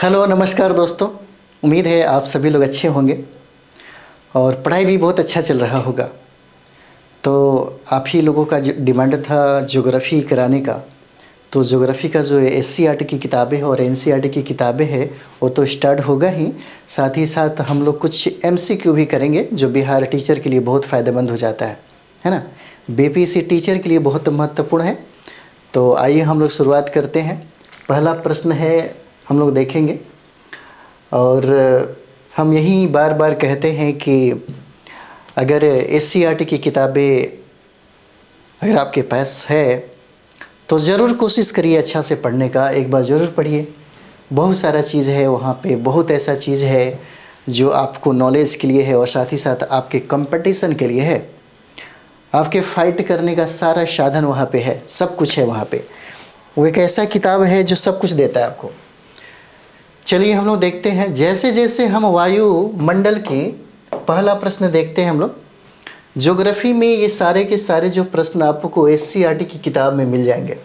Hello नमस्कार दोस्तों। उम्मीद है आप सभी लोग अच्छे होंगे और पढ़ाई भी बहुत अच्छा चल रहा होगा। तो आप ही लोगों का जो डिमांड था ज्योग्राफ़ी कराने का, तो ज्योग्राफ़ी का जो एससीईआरटी की किताबें हैं और एनसीईआरटी की किताबें हैं वो तो स्टार्ट होगा ही। साथ ही साथ हम लोग कुछ एमसीक्यू भी करेंगे जो बिहार टीचर के लिए बहुत फ़ायदेमंद हो जाता है ना। बीपीएससी टीचर के लिए बहुत महत्वपूर्ण है। तो आइए हम लोग शुरुआत करते हैं। पहला प्रश्न है, हम लोग देखेंगे और हम यही बार बार कहते हैं कि अगर एससीईआरटी की किताबें अगर आपके पास है तो ज़रूर कोशिश करिए अच्छा से पढ़ने का। एक बार ज़रूर पढ़िए, बहुत सारा चीज़ है वहाँ पे, बहुत ऐसा चीज़ है जो आपको नॉलेज के लिए है और साथ ही साथ आपके कंपटीशन के लिए है। आपके फाइट करने का सारा साधन वहाँ पे है, सब कुछ है वहाँ पे। वो एक ऐसा किताब है जो सब कुछ देता है आपको। चलिए हम लोग देखते हैं, जैसे जैसे हम वायुमंडल की पहला प्रश्न देखते हैं हम लोग। ज्योग्राफी में ये सारे के सारे जो प्रश्न आपको एससीईआरटी की किताब में मिल जाएंगे।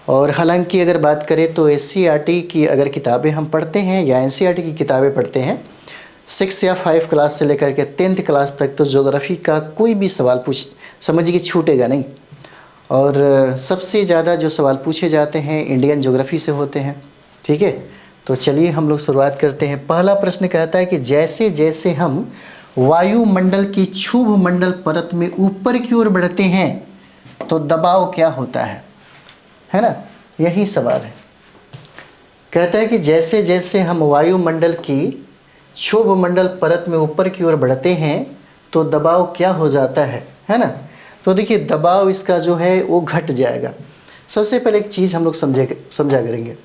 और हालांकि अगर बात करें तो एससीईआरटी की अगर किताबें हम पढ़ते हैं या एनसीईआरटी की किताबें पढ़ते हैं 6 या 5 क्लास से लेकर के 10th क्लास तक, तो ज्योग्राफी का कोई भी सवाल समझिए कि छूटेगा नहीं। और सबसे ज़्यादा जो सवाल पूछे जाते हैं इंडियन ज्योग्राफी से होते हैं। ठीक है, तो चलिए हम लोग शुरुआत करते हैं। पहला प्रश्न कहता है कि जैसे जैसे हम वायुमंडल की क्षुभ मंडल परत में ऊपर की ओर बढ़ते हैं तो दबाव क्या होता है ना। यही सवाल है। कहता है कि जैसे जैसे हम वायुमंडल की क्षुभ मंडल परत में ऊपर की ओर बढ़ते हैं तो दबाव क्या हो जाता है ना। तो देखिए दबाव इसका जो है वो घट जाएगा। सबसे पहले एक चीज़ हम लोग समझा करेंगे।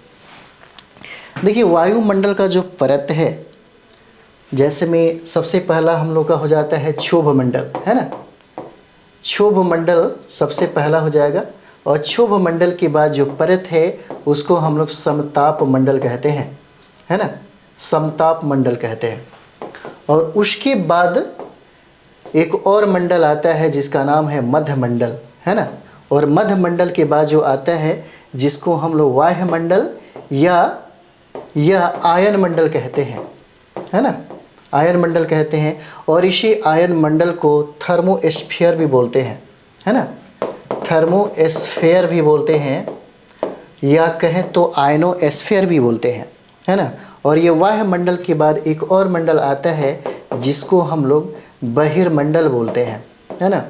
देखिए वायुमंडल का जो परत है, जैसे में सबसे पहला हम लोग का हो जाता है क्षोभ मंडल, है ना। क्षोभ मंडल सबसे पहला हो जाएगा और क्षोभ मंडल के बाद जो परत है उसको हम लोग समताप मंडल कहते हैं, है ना। समताप मंडल कहते हैं। और उसके बाद एक और मंडल आता है जिसका नाम है मध्य मंडल, है ना। और मध्य मंडल के बाद जो आता है जिसको हम लोग वायुमंडल या आयन मंडल कहते हैं, है ना। आयन मंडल कहते हैं। और इसी आयन मंडल को थर्मोस्फीयर भी बोलते हैं, है ना। थर्मोस्फीयर भी बोलते हैं या कहें तो आयनोस्फीयर भी बोलते हैं, है ना। और ये वायुमंडल के बाद एक और मंडल आता है जिसको हम लोग बहिर्मंडल बोलते हैं, है ना।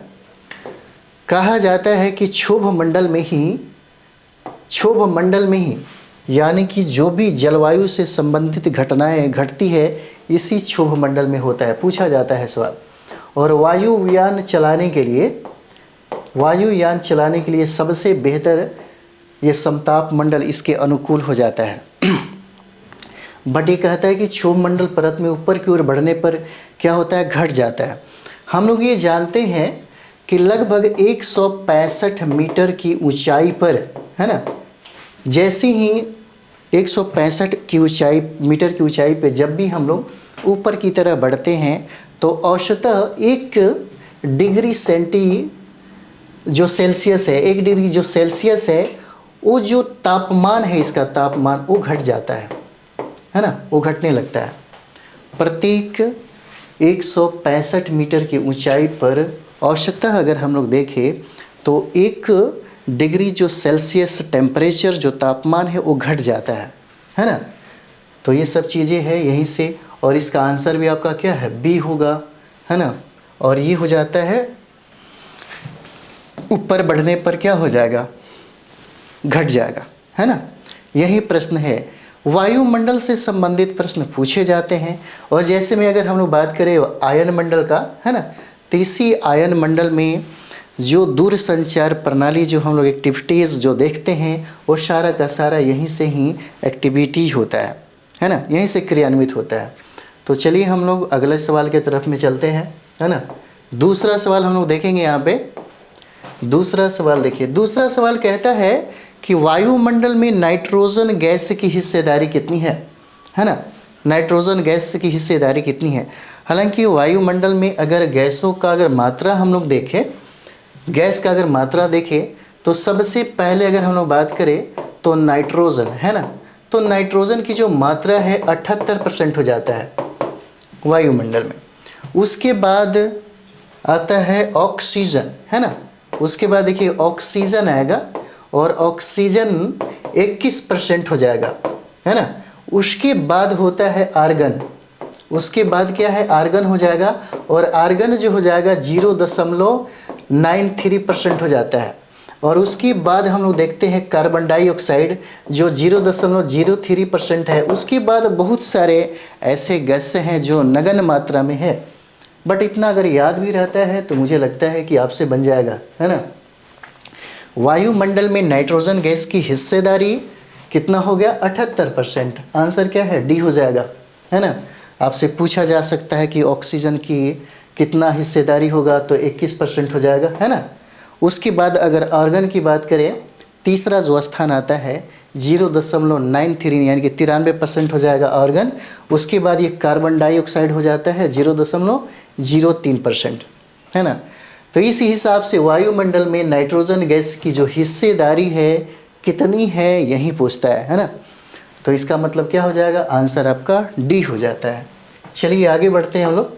कहा जाता है कि क्षोभ मंडल में ही यानी कि जो भी जलवायु से संबंधित घटनाएं घटती है इसी क्षोभ मंडल में होता है। पूछा जाता है सवाल। और वायुयान चलाने के लिए सबसे बेहतर ये समताप मंडल इसके अनुकूल हो जाता है। बट ये कहता है कि क्षोभ मंडल परत में ऊपर की ओर बढ़ने पर क्या होता है, घट जाता है। हम लोग ये जानते हैं कि लगभग 165 मीटर की ऊंचाई पर, है ना, जैसे ही 165 मीटर की ऊंचाई पे जब भी हम लोग ऊपर की तरह बढ़ते हैं तो औसतः 1 डिग्री जो सेल्सियस है वो जो तापमान है, इसका तापमान वो घट जाता है ना, वो घटने लगता है। प्रत्येक 165 मीटर की ऊंचाई पर औसतः अगर हम लोग देखें तो 1 डिग्री जो सेल्सियस टेम्परेचर जो तापमान है वो घट जाता है ना। तो ये सब चीज़ें हैं यहीं से। और इसका आंसर भी आपका क्या है, बी होगा, है ना। और ये हो जाता है ऊपर बढ़ने पर क्या हो जाएगा, घट जाएगा, है ना। यही प्रश्न है। वायुमंडल से संबंधित प्रश्न पूछे जाते हैं। और जैसे में अगर हम लोग बात करें आयन मंडल का, है ना, तो इसी आयन मंडल में जो दूर संचार प्रणाली जो हम लोग एक्टिविटीज़ जो देखते हैं वो सारा का सारा यहीं से ही एक्टिविटीज होता है ना, यहीं से क्रियान्वित होता है। तो चलिए हम लोग अगले सवाल के तरफ में चलते हैं, है ना। दूसरा सवाल हम लोग देखेंगे यहाँ पे। दूसरा सवाल देखिए, दूसरा सवाल कहता है कि वायुमंडल में नाइट्रोजन गैस की हिस्सेदारी कितनी है ना। नाइट्रोजन गैस की हिस्सेदारी कितनी है। हालांकि वायुमंडल में अगर गैसों का अगर मात्रा हम लोग देखें, गैस का अगर मात्रा देखें तो सबसे पहले अगर हम लोग बात करें तो नाइट्रोजन, है ना, तो नाइट्रोजन की जो मात्रा है 78% हो जाता है वायुमंडल में। उसके बाद आता है ऑक्सीजन, है ना। उसके बाद देखिए ऑक्सीजन आएगा और ऑक्सीजन 21% हो जाएगा, है ना। उसके बाद होता है आर्गन, उसके बाद क्या है, आर्गन हो जाएगा, और आर्गन जो हो जाएगा 0.93% हो जाता है। और उसके बाद हम लोग देखते हैं कार्बन डाइऑक्साइड जो 0.03% है। उसके बाद बहुत सारे ऐसे गैस हैं जो नगण्य मात्रा में है, बट इतना अगर याद भी रहता है तो मुझे लगता है कि आपसे बन जाएगा, है ना। वायुमंडल में नाइट्रोजन गैस की हिस्सेदारी कितना हो गया, 78%। आंसर क्या है, डी हो जाएगा, है ना। आपसे पूछा जा सकता है कि ऑक्सीजन की कितना हिस्सेदारी होगा, तो 21% हो जाएगा, है ना। उसके बाद अगर आर्गन की बात करें, तीसरा जो स्थान आता है 0.93 यानी कि 93% हो जाएगा आर्गन। उसके बाद ये कार्बन डाइऑक्साइड हो जाता है 0.03%, है ना। तो इस हिसाब से वायुमंडल में नाइट्रोजन गैस की जो हिस्सेदारी है कितनी है, यही पूछता है ना। तो इसका मतलब क्या हो जाएगा, आंसर आपका डी हो जाता है। चलिए आगे बढ़ते हैं हम लोग।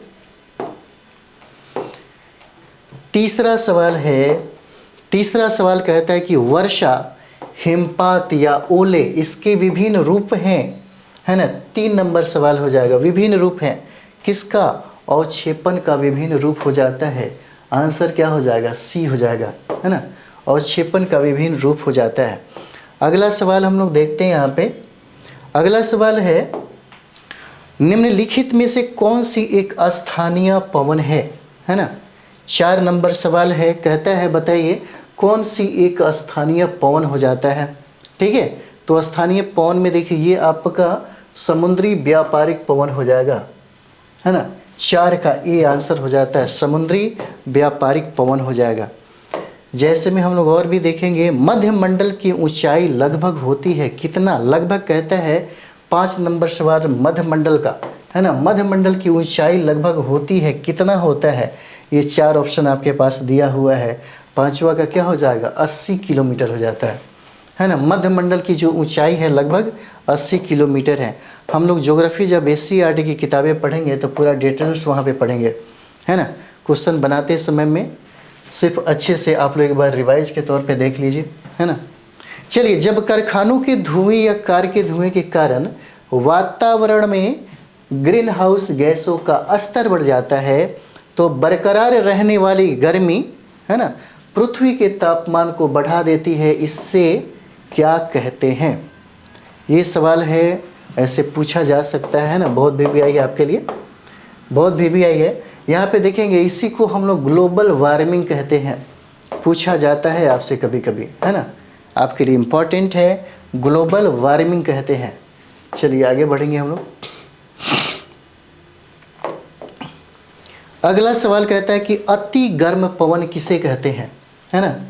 तीसरा सवाल कहता है कि वर्षा, हिमपात या ओले इसके विभिन्न रूप हैं, है ना। 3 नंबर सवाल हो जाएगा, विभिन्न रूप हैं किसका, अवक्षेपण का विभिन्न रूप हो जाता है। आंसर क्या हो जाएगा, सी हो जाएगा, है ना। अवक्षेपण का विभिन्न रूप हो जाता है। अगला सवाल हम लोग देखते हैं यहाँ पे। अगला सवाल है, निम्नलिखित में से कौन सी एक स्थानीय पवन है ना। 4 नंबर सवाल है, कहता है बताइए कौन सी एक स्थानीय पवन हो जाता है। ठीक है, तो स्थानीय पवन में देखिए ये आपका समुद्री व्यापारिक पवन हो जाएगा, है ना। 4 का ए आंसर हो जाता है, समुद्री व्यापारिक पवन हो जाएगा। जैसे में हम लोग और भी देखेंगे, मध्य मंडल की ऊंचाई लगभग होती है कितना, लगभग कहता है 5 नंबर सवाल मध्य मंडल का, है ना। मध्य मंडल की ऊंचाई लगभग होती है कितना होता है, ये 4 ऑप्शन आपके पास दिया हुआ है। 5वां का क्या हो जाएगा, 80 किलोमीटर हो जाता है ना। मध्य मंडल की जो ऊंचाई है लगभग 80 किलोमीटर है। हम लोग ज्योग्राफी जब SCERT की किताबें पढ़ेंगे तो पूरा डिटेल्स वहाँ पे पढ़ेंगे, है ना। क्वेश्चन बनाते समय में सिर्फ अच्छे से आप लोग एक बार रिवाइज के तौर पे देख लीजिए, है ना। चलिए, जब कारखानों के धुएं या कार के धुएं के कारण वातावरण में ग्रीन हाउस गैसों का स्तर बढ़ जाता है तो बरकरार रहने वाली गर्मी, है ना, पृथ्वी के तापमान को बढ़ा देती है, इससे क्या कहते हैं। ये सवाल है, ऐसे पूछा जा सकता है ना। बहुत VBI है आपके लिए, बहुत VBI है। यहाँ पे देखेंगे, इसी को हम लोग ग्लोबल वार्मिंग कहते हैं, पूछा जाता है आपसे कभी कभी, है ना। आपके लिए इम्पोर्टेंट है, ग्लोबल वार्मिंग कहते हैं। चलिए आगे बढ़ेंगे हम लोग। अगला सवाल कहता है कि अति गर्म पवन किसे कहते हैं, है ना।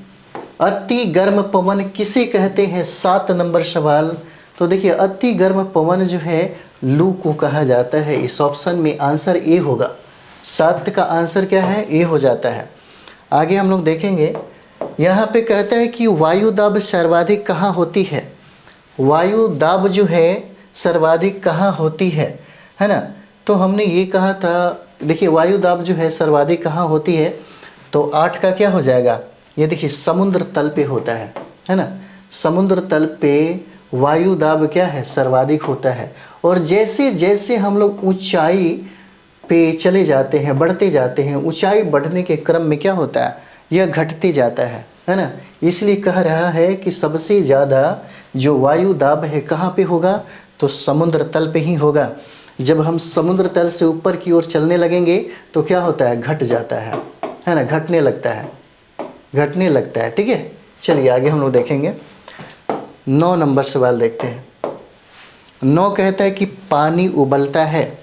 अति गर्म पवन किसे कहते हैं, 7 नंबर सवाल। तो देखिए, अति गर्म पवन जो है लू को कहा जाता है। इस ऑप्शन में आंसर ए होगा, 7 का आंसर क्या है, ए हो जाता है। आगे हम लोग देखेंगे, यहाँ पे कहता है कि वायु दाब सर्वाधिक कहाँ होती है। वायु दाब जो है सर्वाधिक कहाँ होती है ना। तो हमने ये कहा था, देखिए वायु दाब जो है सर्वाधिक कहाँ होती है, तो 8 का क्या हो जाएगा, ये देखिए समुद्र तल पे होता है ना। समुद्र तल पे वायु दाब क्या है, सर्वाधिक होता है। और जैसे जैसे हम लोग ऊंचाई पे चले जाते हैं, बढ़ते जाते हैं, ऊंचाई बढ़ने के क्रम में क्या होता है, यह घटते जाता है ना। इसलिए कह रहा है कि सबसे ज़्यादा जो वायु दाब है कहाँ पे होगा, तो समुद्र तल पे ही होगा। जब हम समुद्र तल से ऊपर की ओर चलने लगेंगे तो क्या होता है, घट जाता है ना, घटने लगता है, घटने लगता है। ठीक है, चलिए आगे हम लोग देखेंगे। 9 नंबर सवाल देखते हैं। 9 कहता है कि पानी उबलता है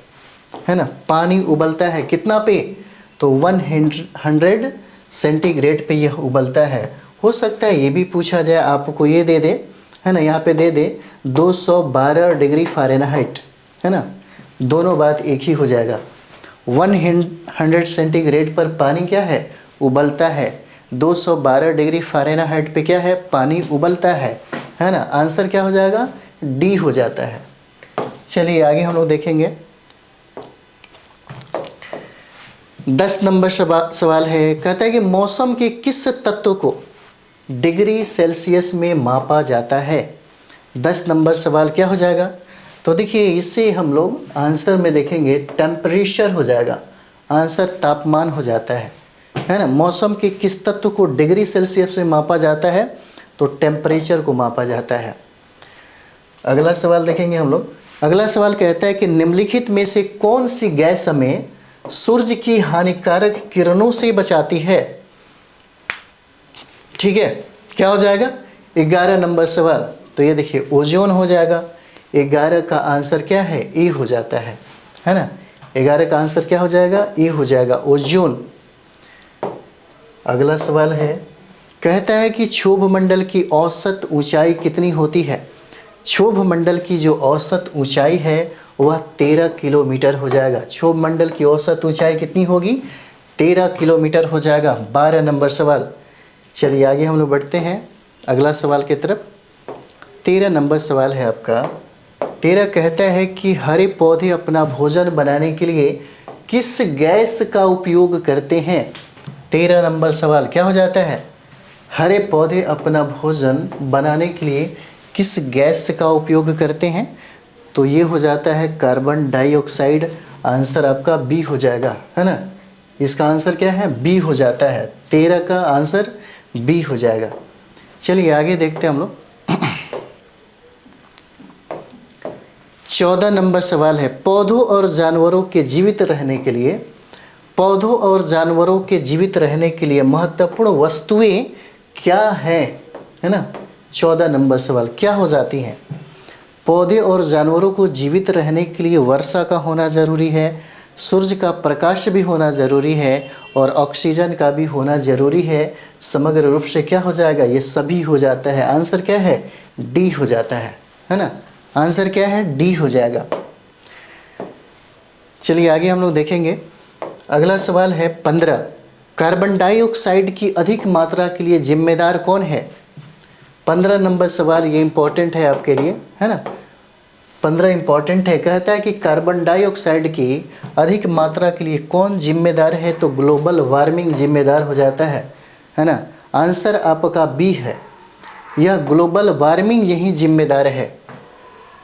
ना। पानी उबलता है कितना पे, तो 100 सेंटीग्रेड पे यह उबलता है। हो सकता है ये भी पूछा जाए, आपको ये दे दे, है ना, यहाँ पे दे दे 212 डिग्री फ़ारेनहाइट, है ना। दोनों बात एक ही हो जाएगा। 100 सेंटीग्रेड पर पानी क्या है, उबलता है। 212 डिग्री फ़ारेनहाइट पे क्या है, पानी उबलता है ना। आंसर क्या हो जाएगा, डी हो जाता है। चलिए आगे हम लोग देखेंगे। 10 नंबर सवाल है, कहता है कि मौसम के किस तत्व को डिग्री सेल्सियस में मापा जाता है। 10 नंबर सवाल क्या हो जाएगा? तो देखिए इससे हम लोग आंसर में देखेंगे टेम्परेचर हो जाएगा, आंसर तापमान हो जाता है ना। मौसम के किस तत्व को डिग्री सेल्सियस में मापा जाता है? तो टेम्परेचर को मापा जाता है। अगला सवाल देखेंगे हम लोग। अगला सवाल कहता है कि निम्नलिखित में से कौन सी गैस हमें सूर्य की हानिकारक किरणों से बचाती है? ठीक है, क्या हो जाएगा? 11 नंबर सवाल। तो ये देखिए ओजोन हो जाएगा। 11 का आंसर क्या है? ए हो जाता है ना। 11 का आंसर क्या हो जाएगा? ए हो जाएगा, ओजोन। अगला सवाल है, कहता है कि क्षोभ मंडल की औसत ऊंचाई कितनी होती है? क्षोभ मंडल की जो औसत ऊंचाई है वह 13 किलोमीटर हो जाएगा। क्षोभ मंडल की औसत ऊंचाई कितनी होगी? 13 किलोमीटर हो जाएगा। 12 नंबर सवाल। चलिए आगे हम लोग बढ़ते हैं अगला सवाल की तरफ। 13 नंबर सवाल है आपका। 13 कहता है कि हरे पौधे अपना भोजन बनाने के लिए किस गैस का उपयोग करते हैं? 13 नंबर सवाल क्या हो जाता है? हरे पौधे अपना भोजन बनाने के लिए किस गैस का उपयोग करते हैं? तो ये हो जाता है कार्बन डाइऑक्साइड। आंसर आपका बी हो जाएगा, है ना। इसका आंसर क्या है? बी हो जाता है। 13 का आंसर बी हो जाएगा। चलिए आगे देखते हैं हम लोग। 14 नंबर सवाल है, पौधों और जानवरों के जीवित रहने के लिए, पौधों और जानवरों के जीवित रहने के लिए महत्वपूर्ण वस्तुएं क्या हैं? है ना। 14 नंबर सवाल क्या हो जाती हैं? पौधे और जानवरों को जीवित रहने के लिए वर्षा का होना ज़रूरी है, सूर्य का प्रकाश भी होना ज़रूरी है और ऑक्सीजन का भी होना ज़रूरी है। समग्र रूप से क्या हो जाएगा? ये सभी हो जाता है। आंसर क्या है? डी हो जाता है ना। आंसर क्या है? डी हो जाएगा। चलिए आगे हम लोग देखेंगे। अगला सवाल है 15, कार्बन डाइऑक्साइड की अधिक मात्रा के लिए जिम्मेदार कौन है? 15 नंबर सवाल ये इम्पोर्टेंट है आपके लिए, है ना। 15 इम्पोर्टेंट है। कहता है कि कार्बन डाइऑक्साइड की अधिक मात्रा के लिए कौन जिम्मेदार है? तो ग्लोबल वार्मिंग जिम्मेदार हो जाता है ना। आंसर आपका बी है, यह ग्लोबल वार्मिंग यही जिम्मेदार है।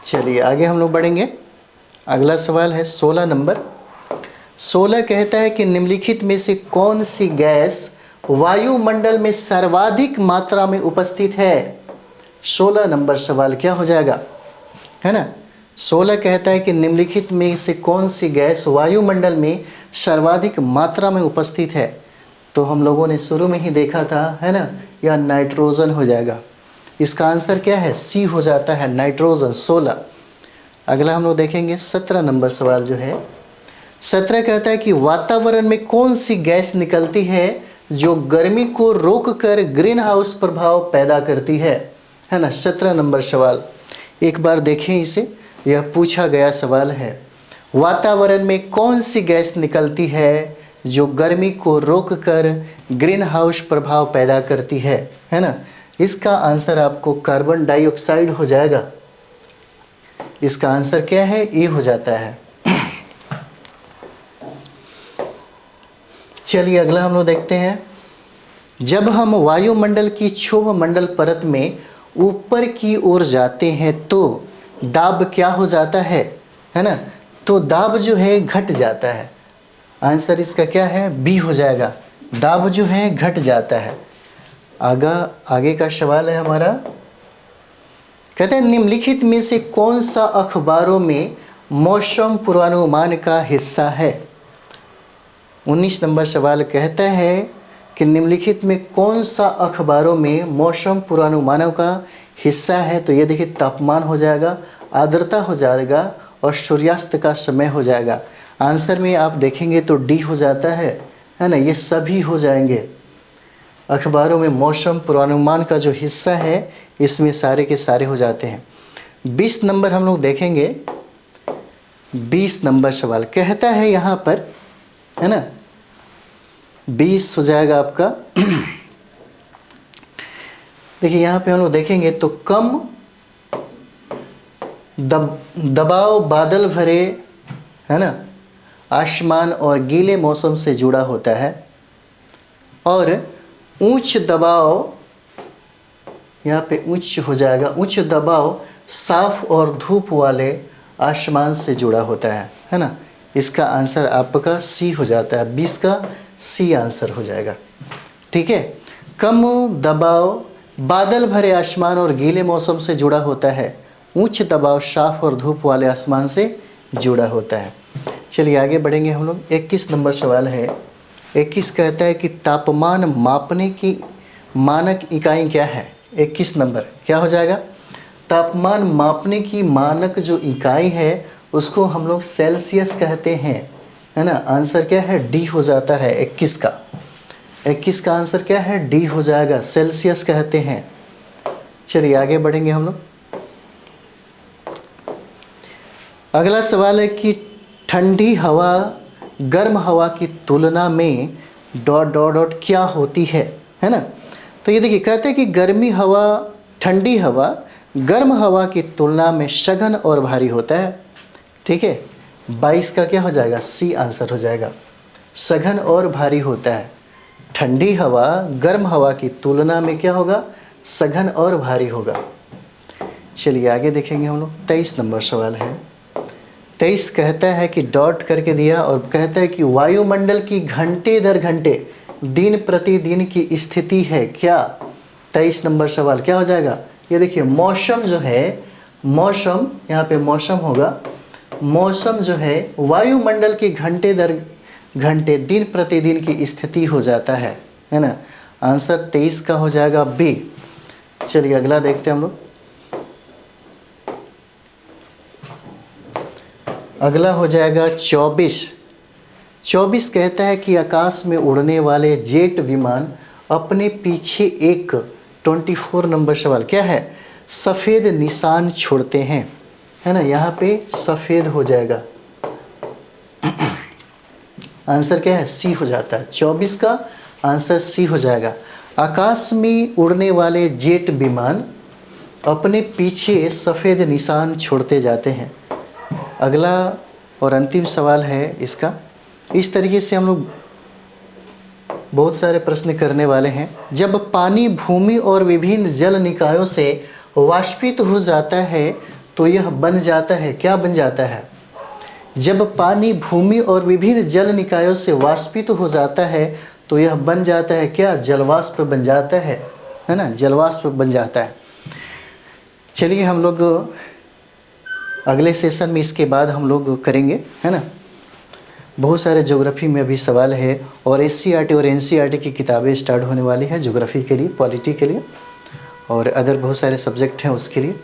चलिए आगे हम लोग बढ़ेंगे। अगला सवाल है 16 नंबर। 16 कहता है कि निम्नलिखित में से कौन सी गैस वायुमंडल में सर्वाधिक मात्रा में उपस्थित है? 16 नंबर सवाल क्या हो जाएगा? है ना। 16 कहता है कि निम्नलिखित में से कौन सी गैस वायुमंडल में सर्वाधिक मात्रा में उपस्थित है? तो हम लोगों ने शुरू में ही देखा था, है ना, यह नाइट्रोजन हो जाएगा। इसका आंसर क्या है? सी हो जाता है, नाइट्रोजन। 16। अगला हम लोग देखेंगे 17 नंबर सवाल जो है। 17 कहता है कि वातावरण में कौन सी गैस निकलती है जो गर्मी को रोककर ग्रीन हाउस प्रभाव पैदा करती है ना। 17 नंबर सवाल एक बार देखें इसे, यह पूछा गया सवाल है। वातावरण में कौन सी गैस निकलती है जो गर्मी को रोककर ग्रीन हाउस प्रभाव पैदा करती है ना। इसका आंसर आपको कार्बन डाइऑक्साइड हो जाएगा। इसका आंसर क्या है? ए हो जाता है। चलिए अगला हम लोग देखते हैं। जब हम वायुमंडल की क्षोभ मंडल परत में ऊपर की ओर जाते हैं तो दाब क्या हो जाता है ना। तो दाब जो है घट जाता है। आंसर इसका क्या है? बी हो जाएगा। दाब जो है घट जाता है। आगे का सवाल है हमारा। कहते हैं निम्नलिखित में से कौन सा अखबारों में मौसम पूर्वानुमान का हिस्सा है? 19 नंबर सवाल कहता है कि निम्नलिखित में कौन सा अखबारों में मौसम पूर्वानुमानों का हिस्सा है? तो ये देखिए तापमान हो जाएगा, आर्द्रता हो जाएगा और सूर्यास्त का समय हो जाएगा। आंसर में आप देखेंगे तो डी हो जाता है ना। ये सभी हो जाएंगे। अखबारों में मौसम पूर्वानुमान का जो हिस्सा है इसमें सारे के सारे हो जाते हैं। 20 नंबर हम लोग देखेंगे। 20 नंबर सवाल कहता है यहाँ पर, है ना, 20 हो जाएगा आपका। देखिए यहाँ पे हम लोग देखेंगे तो कम दबाव बादल भरे, है ना, आसमान और गीले मौसम से जुड़ा होता है। और उच्च दबाव, यहाँ पे उच्च हो जाएगा, उच्च दबाव साफ और धूप वाले आसमान से जुड़ा होता है ना। इसका आंसर आपका सी हो जाता है, 20 का सी आंसर हो जाएगा। ठीक है, कम दबाव बादल भरे आसमान और गीले मौसम से जुड़ा होता है, उच्च दबाव साफ और धूप वाले आसमान से जुड़ा होता है। चलिए आगे बढ़ेंगे हम लोग। 21 नंबर सवाल है। 21 कहता है कि तापमान मापने की मानक इकाई क्या है। 21 नंबर क्या हो जाएगा, तापमान मापने की मानक जो इकाई है उसको हम लोग सेल्सियस कहते हैं, है ना। आंसर क्या है, डी हो जाता है 21 का। 21 का आंसर क्या है, डी हो जाएगा, सेल्सियस कहते हैं। चलिए आगे बढ़ेंगे हम लोग। अगला सवाल है कि ठंडी हवा गर्म हवा की तुलना में डॉट डॉट डॉट क्या होती है ना। तो ये देखिए, कहते हैं कि गर्मी हवा, ठंडी हवा गर्म हवा की तुलना में सघन और भारी होता है। ठीक है, 22 का क्या हो जाएगा, सी आंसर हो जाएगा, सघन और भारी होता है। ठंडी हवा गर्म हवा की तुलना में क्या होगा, सघन और भारी होगा। चलिए आगे देखेंगे हम लोग। 23 नंबर सवाल है। 23 कहता है कि डॉट करके दिया और कहता है कि वायुमंडल की घंटे दर घंटे दिन प्रतिदिन की स्थिति है क्या। 23 नंबर सवाल क्या हो जाएगा, ये देखिए मौसम जो है, मौसम यहाँ पे मौसम होगा, मौसम जो है वायुमंडल की घंटे दर घंटे दिन प्रतिदिन की स्थिति हो जाता है ना। आंसर 23 का हो जाएगा बी। चलिए अगला देखते हैं हम लोग। अगला हो जाएगा 24। 24 कहता है कि आकाश में उड़ने वाले जेट विमान अपने पीछे एक 24 नंबर सवाल क्या है, सफ़ेद निशान छोड़ते हैं, है ना। यहाँ पे सफ़ेद हो जाएगा, आंसर क्या है, सी हो जाता है। 24 का आंसर सी हो जाएगा। आकाश में उड़ने वाले जेट विमान अपने पीछे सफ़ेद निशान छोड़ते जाते हैं। अगला और अंतिम सवाल है इसका। इस तरीके से हम लोग बहुत सारे प्रश्न करने वाले हैं। जब पानी भूमि और विभिन्न जल निकायों से वाष्पित हो जाता है तो यह बन जाता है, क्या बन जाता है। जब पानी भूमि और विभिन्न जल निकायों से वाष्पित हो जाता है तो यह बन जाता है क्या, जलवाष्प बन जाता है ना, जलवाष्प बन जाता है। चलिए हम लोग अगले सेशन में इसके बाद हम लोग करेंगे, है ना। बहुत सारे ज्योग्राफी में अभी सवाल है और SCERT और NCERT की किताबें स्टार्ट होने वाली है ज्योग्राफी के लिए, पॉलिटी के लिए और अदर बहुत सारे सब्जेक्ट हैं उसके लिए।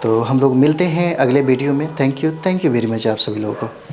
तो हम लोग मिलते हैं अगले वीडियो में। थैंक यू वेरी मच आप सभी लोगों को।